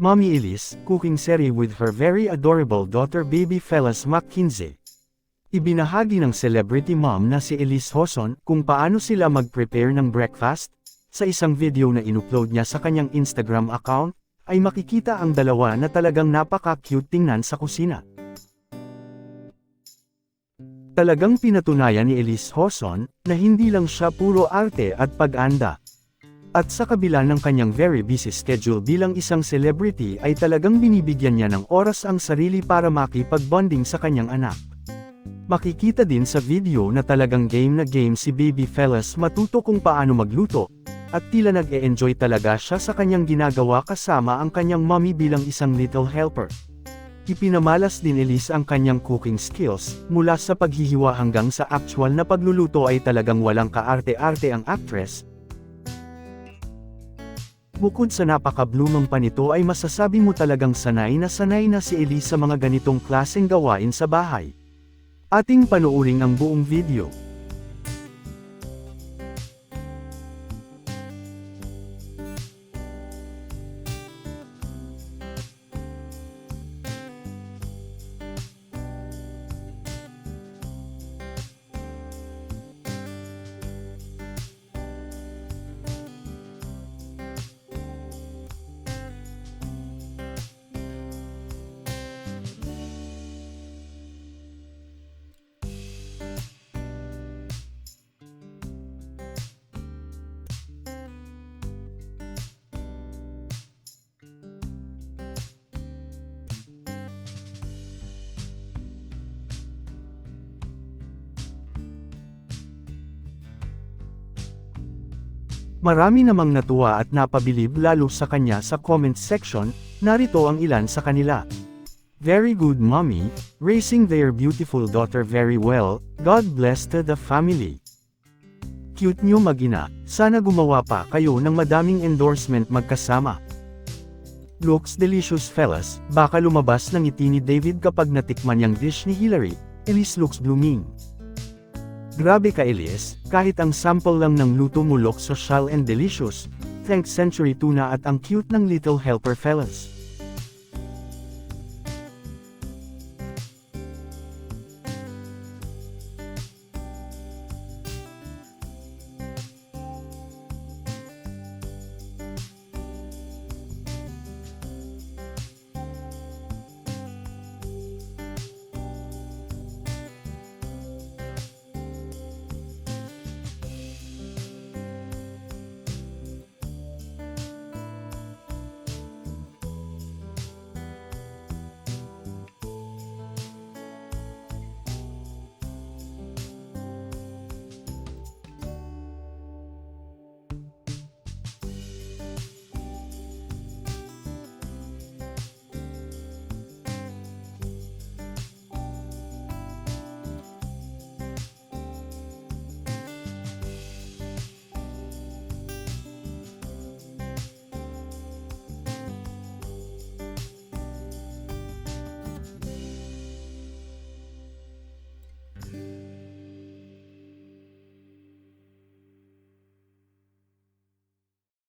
Mommy Elise, cooking series with her very adorable daughter baby Fellas McKinsey. Ibinahagi ng celebrity mom na si Elise Hoson kung paano sila mag-prepare ng breakfast. Sa isang video na inupload niya sa kanyang Instagram account, ay makikita ang dalawa na talagang napaka-cute tingnan sa kusina. Talagang pinatunayan ni Elise Hoson na hindi lang siya puro arte at pag-anda. At sa kabila ng kanyang very busy schedule bilang isang celebrity ay talagang binibigyan niya ng oras ang sarili para makipag-bonding sa kanyang anak. Makikita din sa video na talagang game na game si baby Fellas matuto kung paano magluto, at tila nag-e-enjoy talaga siya sa kanyang ginagawa kasama ang kanyang mommy bilang isang little helper. Ipinamalas din Elise ang kanyang cooking skills, mula sa paghihiwa hanggang sa actual na pagluluto ay talagang walang kaarte-arte ang actress. Bukod sa napaka-blooming pa nito ay masasabi mo talagang sanay na si Elise sa mga ganitong klaseng gawain sa bahay. Ating panoorin ang buong video. Marami namang natuwa at napabilib lalo sa kanya sa comment section, narito ang ilan sa kanila. Very good mommy, raising their beautiful daughter very well, God bless to the family. Cute nyo mag-ina, sana gumawa pa kayo ng madaming endorsement magkasama. Looks delicious fellas, baka lumabas ng ngiti ni David kapag natikman yung dish ni Hillary, Elise looks blooming. Grabe ka Elise, kahit ang sample lang ng luto mo looks social and delicious, thanks Century Tuna at ang cute ng little helper fellas.